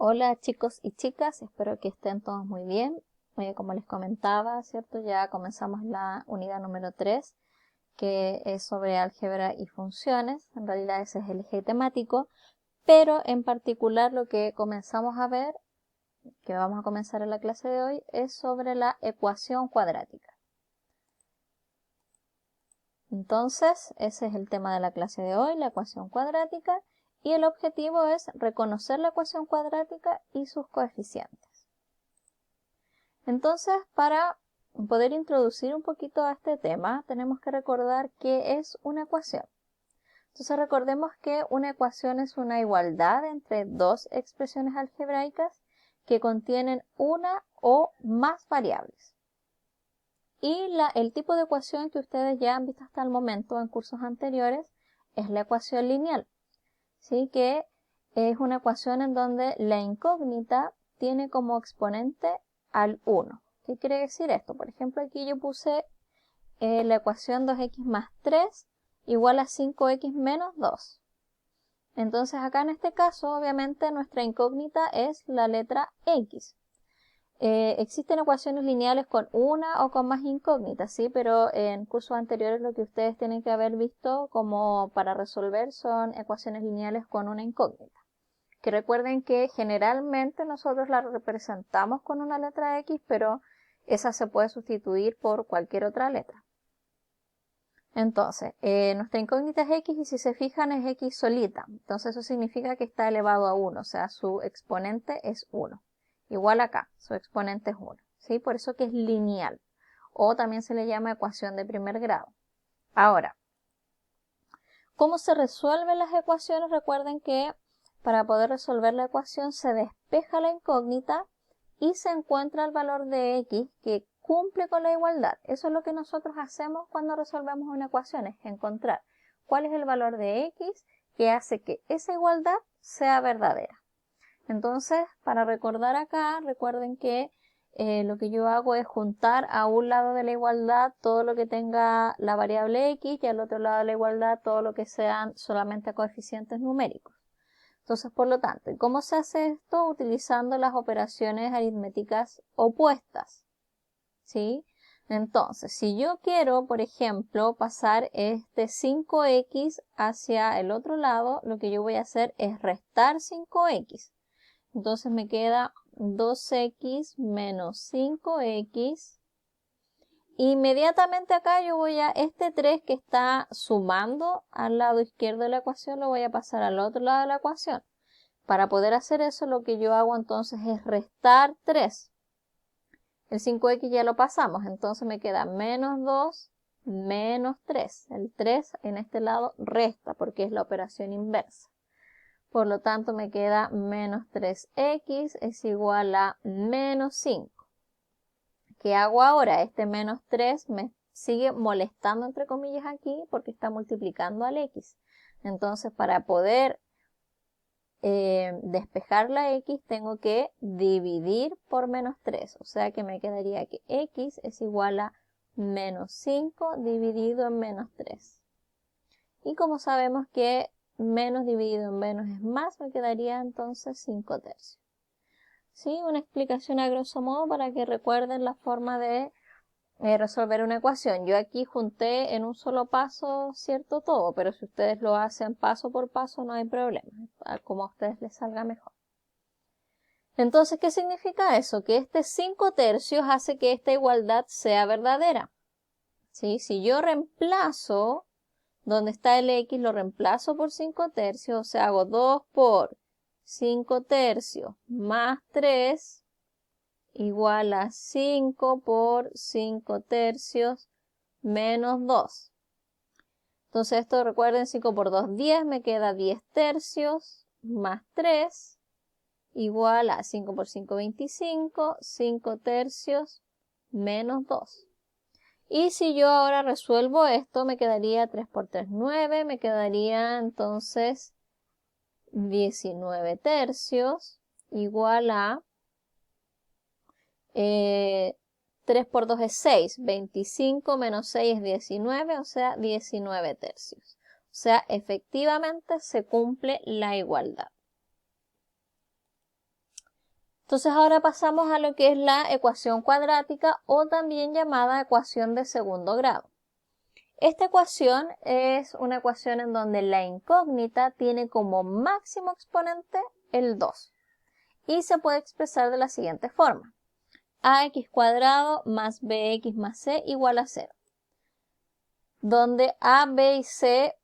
Hola chicos y chicas, espero que estén todos muy bien. Como les comentaba, ¿cierto? Ya comenzamos la unidad número 3, que es sobre álgebra y funciones. En realidad ese es el eje temático, pero en particular lo que comenzamos a ver, que vamos a comenzar en la clase de hoy, es sobre la ecuación cuadrática. Entonces, ese es el tema de la clase de hoy, la ecuación cuadrática. Y el objetivo es reconocer la ecuación cuadrática y sus coeficientes. Entonces, para poder introducir un poquito a este tema, tenemos que recordar qué es una ecuación. Entonces, recordemos que una ecuación es una igualdad entre dos expresiones algebraicas que contienen una o más variables. Y el tipo de ecuación que ustedes ya han visto hasta el momento en cursos anteriores es la ecuación lineal. ¿Sí? Que es una ecuación en donde la incógnita tiene como exponente al 1. ¿Qué quiere decir esto? Por ejemplo, aquí yo puse la ecuación 2x más 3 igual a 5x menos 2. Entonces acá en este caso, obviamente, nuestra incógnita es la letra x. Existen ecuaciones lineales con una o con más incógnitas, ¿sí? Pero en cursos anteriores lo que ustedes tienen que haber visto como para resolver son ecuaciones lineales con una incógnita. Que recuerden que generalmente nosotros la representamos con una letra x, pero esa se puede sustituir por cualquier otra letra. Entonces, nuestra incógnita es x y si se fijan es x solita. Entonces eso significa que está elevado a 1, o sea, su exponente es 1. Igual acá, su exponente es 1, ¿sí? Por eso que es lineal. O también se le llama ecuación de primer grado. Ahora, ¿cómo se resuelven las ecuaciones? Recuerden que para poder resolver la ecuación se despeja la incógnita y se encuentra el valor de x que cumple con la igualdad. Eso es lo que nosotros hacemos cuando resolvemos una ecuación, es encontrar cuál es el valor de x que hace que esa igualdad sea verdadera. Entonces, para recordar acá, recuerden que lo que yo hago es juntar a un lado de la igualdad todo lo que tenga la variable x y al otro lado de la igualdad todo lo que sean solamente coeficientes numéricos. Entonces, por lo tanto, ¿cómo se hace esto? Utilizando las operaciones aritméticas opuestas, ¿sí? Entonces, si yo quiero, por ejemplo, pasar este 5x hacia el otro lado, lo que yo voy a hacer es restar 5x. Entonces me queda 2x menos 5x. Inmediatamente acá yo voy a este 3 que está sumando al lado izquierdo de la ecuación, lo voy a pasar al otro lado de la ecuación. Para poder hacer eso, lo que yo hago entonces es restar 3. El 5x ya lo pasamos, entonces me queda menos 2 menos 3. El 3 en este lado resta porque es la operación inversa. Por lo tanto, me queda menos 3x es igual a menos 5. ¿Qué hago ahora? Este menos 3 me sigue molestando, entre comillas, aquí porque está multiplicando al x. Entonces, para poder despejar la x, tengo que dividir por menos 3. O sea que me quedaría que x es igual a menos 5 dividido en menos 3. Y como sabemos que menos dividido en menos es más, me quedaría entonces 5 tercios. ¿Sí? Una explicación a grosso modo para que recuerden la forma de resolver una ecuación. Yo aquí junté en un solo paso, cierto, todo, pero si ustedes lo hacen paso por paso no hay problema, como a ustedes les salga mejor. Entonces, ¿qué significa eso? Que este 5 tercios hace que esta igualdad sea verdadera. ¿Sí? Si yo reemplazo donde está el x, lo reemplazo por 5 tercios, o sea, hago 2 por 5 tercios más 3 igual a 5 por 5 tercios menos 2. Entonces esto recuerden, 5 por 2, 10, me queda 10 tercios más 3 igual a 5 por 5, 25, 5 tercios menos 2. Y si yo ahora resuelvo esto, me quedaría 3 por 3, 9, me quedaría entonces 19 tercios igual a 3 por 2 es 6, 25 menos 6 es 19, o sea, 19 tercios. O sea, efectivamente se cumple la igualdad. Entonces ahora pasamos a lo que es la ecuación cuadrática o también llamada ecuación de segundo grado. Esta ecuación es una ecuación en donde la incógnita tiene como máximo exponente el 2 y se puede expresar de la siguiente forma. Ax cuadrado más bx más c igual a 0. Donde a, b y c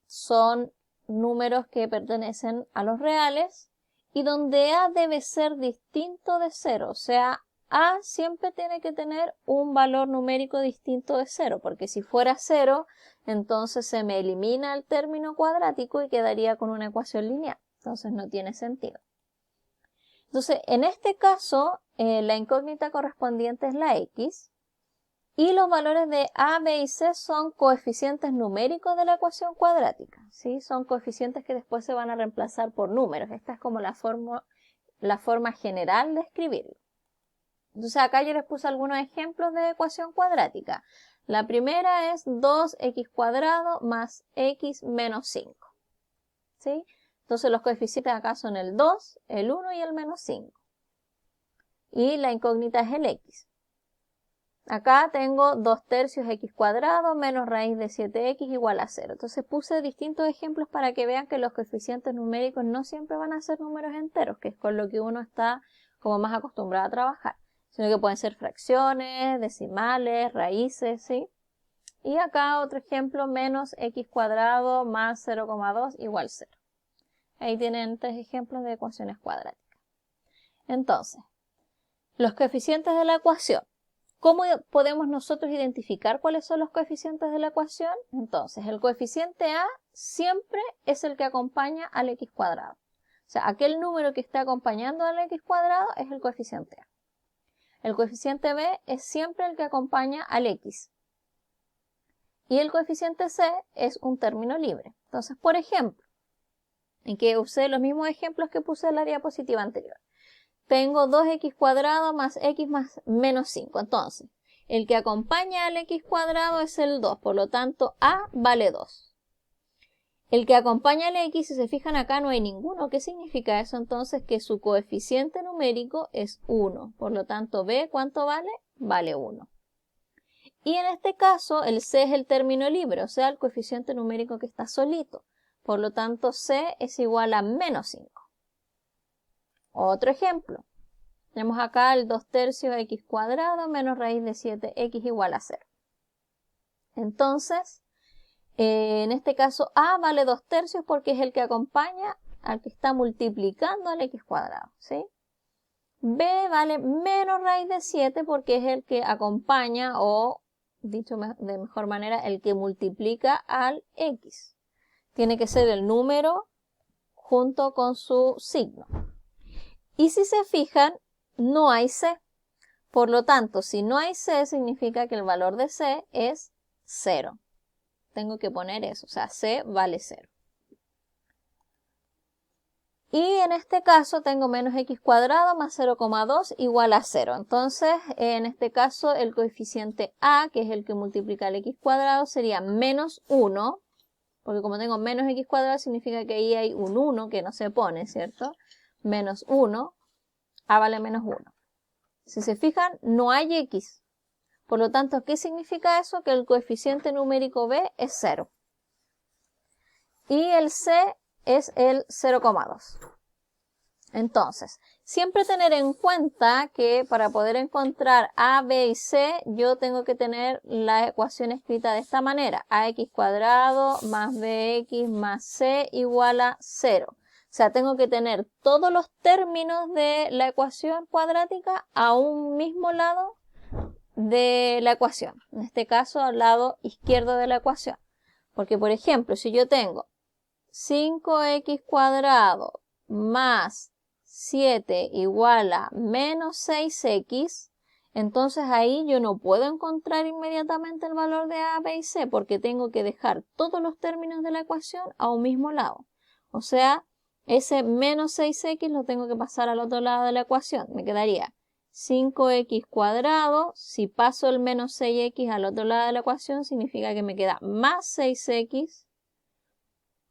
son números que pertenecen a los reales y donde a debe ser distinto de 0. O sea, a siempre tiene que tener un valor numérico distinto de 0, porque si fuera 0, entonces se me elimina el término cuadrático y quedaría con una ecuación lineal. Entonces no tiene sentido. Entonces, en este caso, la incógnita correspondiente es la x y los valores de a, b y c son coeficientes numéricos de la ecuación cuadrática, ¿sí? Son coeficientes que después se van a reemplazar por números. Esta es como la forma general de escribirlo. Entonces, acá yo les puse algunos ejemplos de ecuación cuadrática. La primera es 2x cuadrado más x menos 5, ¿sí? Entonces los coeficientes acá son el 2, el 1 y el menos 5. Y la incógnita es el x. Acá tengo 2 tercios x cuadrado menos raíz de 7x igual a 0. Entonces puse distintos ejemplos para que vean que los coeficientes numéricos no siempre van a ser números enteros, que es con lo que uno está como más acostumbrado a trabajar, sino que pueden ser fracciones, decimales, raíces, ¿sí? Y acá otro ejemplo, menos x cuadrado más 0,2 igual 0. Ahí tienen 3 ejemplos de ecuaciones cuadráticas. Entonces, los coeficientes de la ecuación. ¿Cómo podemos nosotros identificar cuáles son los coeficientes de la ecuación? Entonces, el coeficiente a siempre es el que acompaña al x cuadrado. O sea, aquel número que está acompañando al x cuadrado es el coeficiente a. El coeficiente b es siempre el que acompaña al x. Y el coeficiente c es un término libre. Entonces, por ejemplo, en que usé los mismos ejemplos que puse en la diapositiva anterior. Tengo 2x cuadrado más x más menos 5. Entonces, el que acompaña al x cuadrado es el 2. Por lo tanto, a vale 2. El que acompaña al x, si se fijan acá, no hay ninguno. ¿Qué significa eso? Entonces, que su coeficiente numérico es 1. Por lo tanto, b, ¿cuánto vale? Vale 1. Y en este caso, el c es el término libre, o sea, el coeficiente numérico que está solito. Por lo tanto, c es igual a menos 5. Otro ejemplo. Tenemos acá el 2 tercios x cuadrado menos raíz de 7x igual a 0. Entonces, en este caso a vale 2 tercios porque es el que acompaña al que está multiplicando al x cuadrado, ¿sí? B vale menos raíz de 7 porque es el que acompaña o, dicho de mejor manera, el que multiplica al x. Tiene que ser el número junto con su signo. Y si se fijan, no hay c. Por lo tanto, si no hay c, significa que el valor de c es 0. Tengo que poner eso, o sea, c vale 0. Y en este caso tengo menos x cuadrado más 0,2 igual a 0. Entonces, en este caso, el coeficiente a, que es el que multiplica el x cuadrado, sería menos 1. Porque como tengo menos x cuadrado, significa que ahí hay un 1 que no se pone, ¿cierto? Menos 1, a vale menos 1. Si se fijan, no hay x. Por lo tanto, ¿qué significa eso? Que el coeficiente numérico b es 0. Y el c es el 0,2. Entonces, siempre tener en cuenta que para poder encontrar a, b y c, yo tengo que tener la ecuación escrita de esta manera. Ax cuadrado más bx más c igual a 0. O sea, tengo que tener todos los términos de la ecuación cuadrática a un mismo lado de la ecuación. En este caso, al lado izquierdo de la ecuación. Porque, por ejemplo, si yo tengo 5x cuadrado más 7 igual a menos 6x, entonces ahí yo no puedo encontrar inmediatamente el valor de a, b y c porque tengo que dejar todos los términos de la ecuación a un mismo lado. O sea, ese menos 6x lo tengo que pasar al otro lado de la ecuación. Me quedaría 5x cuadrado. Si paso el menos 6x al otro lado de la ecuación, significa que me queda más 6x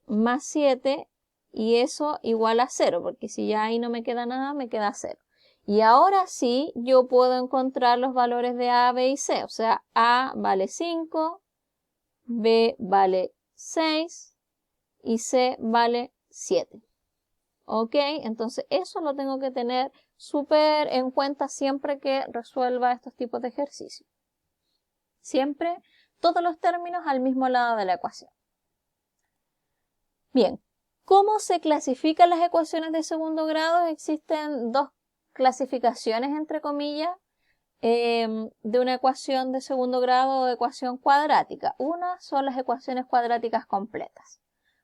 más 7 y eso igual a 0, porque si ya ahí no me queda nada, me queda 0. Y ahora sí, yo puedo encontrar los valores de A, B y C. O sea, A vale 5, B vale 6 y C vale 7. ¿Ok? Entonces, eso lo tengo que tener súper en cuenta siempre que resuelva estos tipos de ejercicios. Siempre todos los términos al mismo lado de la ecuación. Bien, ¿cómo se clasifican las ecuaciones de segundo grado? Existen dos clasificaciones, entre comillas, de una ecuación de segundo grado o ecuación cuadrática. Una son las ecuaciones cuadráticas completas.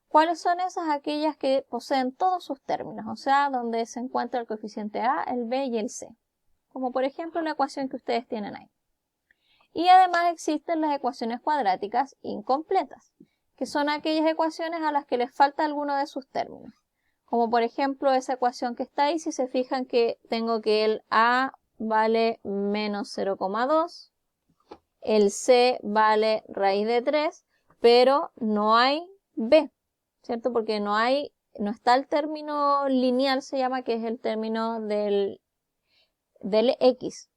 ¿Cuáles son esas? Aquellas que poseen todos sus términos, o sea, donde se encuentra el coeficiente A, el B y el C. Como por ejemplo la ecuación que ustedes tienen ahí. Y además existen las ecuaciones cuadráticas incompletas, que son aquellas ecuaciones a las que les falta alguno de sus términos. Como por ejemplo esa ecuación que está ahí, si se fijan que tengo que el A vale menos 0,2, el C vale raíz de 3, pero no hay B, ¿cierto? Porque no está el término lineal, se llama, que es el término del X.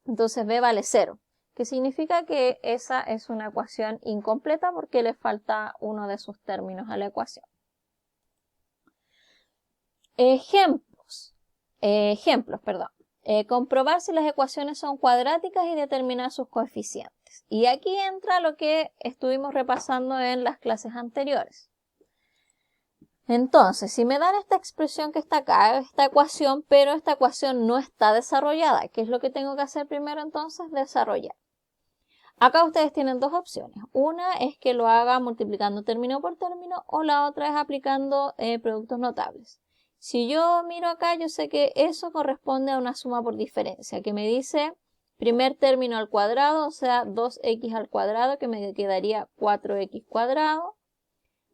Entonces B vale 0, que significa que esa es una ecuación incompleta porque le falta uno de sus términos a la ecuación. Ejemplos, perdón. Comprobar si las ecuaciones son cuadráticas y determinar sus coeficientes. Y aquí entra lo que estuvimos repasando en las clases anteriores. Entonces, si me dan esta expresión que está acá, esta ecuación, pero esta ecuación no está desarrollada, ¿qué es lo que tengo que hacer primero entonces? Desarrollar. Acá ustedes tienen dos opciones. Una es que lo haga multiplicando término por término o la otra es aplicando productos notables. Si yo miro acá, yo sé que eso corresponde a una suma por diferencia, que me dice primer término al cuadrado, o sea, 2x al cuadrado, que me quedaría 4x cuadrado,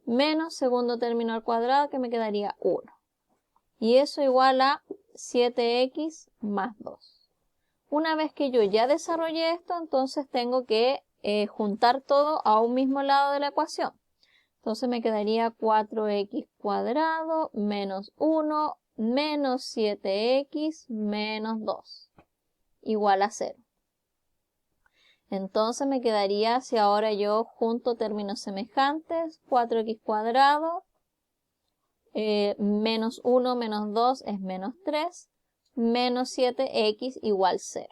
menos segundo término al cuadrado, que me quedaría 1. Y eso igual a 7x más 2. Una vez que yo ya desarrollé esto, entonces tengo que juntar todo a un mismo lado de la ecuación. Entonces me quedaría 4x cuadrado menos 1 menos 7x menos 2 igual a 0. Entonces me quedaría, si ahora yo junto términos semejantes, 4x cuadrado menos 1 menos 2 es menos 3, menos 7x igual 0.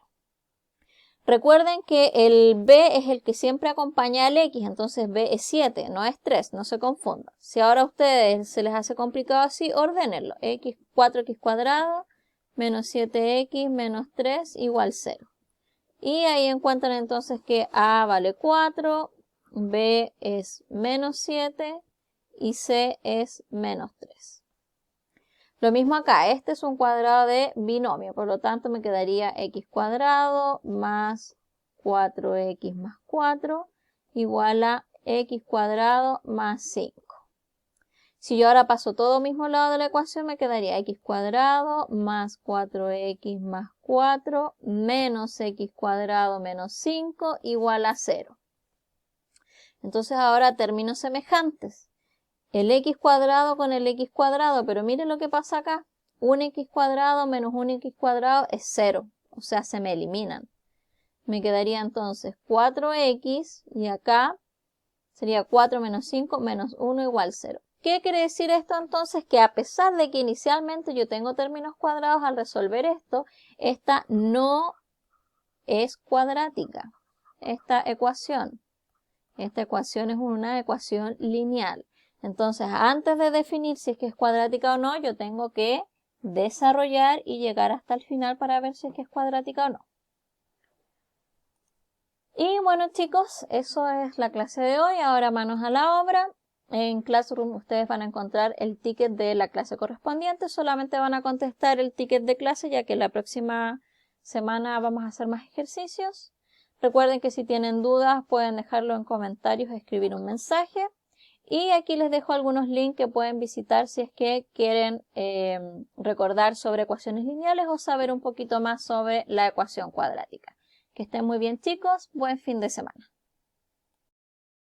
Recuerden que el b es el que siempre acompaña al x, entonces b es 7, no es 3, no se confundan. Si ahora a ustedes se les hace complicado así, ordénenlo. 4x cuadrado menos 7x menos 3 igual 0. Y ahí encuentran entonces que a vale 4, b es menos 7 y c es menos 3. Lo mismo acá, este es un cuadrado de binomio, por lo tanto me quedaría x cuadrado más 4x más 4 igual a x cuadrado más 5. Si yo ahora paso todo al mismo lado de la ecuación, me quedaría x cuadrado más 4x más 4 menos x cuadrado menos 5 igual a 0. Entonces ahora términos semejantes. El x cuadrado con el x cuadrado, pero miren lo que pasa acá. Un x cuadrado menos un x cuadrado es 0, o sea, se me eliminan. Me quedaría entonces 4x y acá sería 4 menos 5 menos 1 igual 0. ¿Qué quiere decir esto entonces? Que a pesar de que inicialmente yo tengo términos cuadrados, al resolver esto, esta no es cuadrática, esta ecuación. Esta ecuación es una ecuación lineal. Entonces, antes de definir si es que es cuadrática o no, yo tengo que desarrollar y llegar hasta el final para ver si es que es cuadrática o no. Y bueno, chicos, eso es la clase de hoy. Ahora manos a la obra. En Classroom ustedes van a encontrar el ticket de la clase correspondiente. Solamente van a contestar el ticket de clase, ya que la próxima semana vamos a hacer más ejercicios. Recuerden que si tienen dudas pueden dejarlo en comentarios o escribir un mensaje. Y aquí les dejo algunos links que pueden visitar si es que quieren recordar sobre ecuaciones lineales o saber un poquito más sobre la ecuación cuadrática. Que estén muy bien, chicos. Buen fin de semana.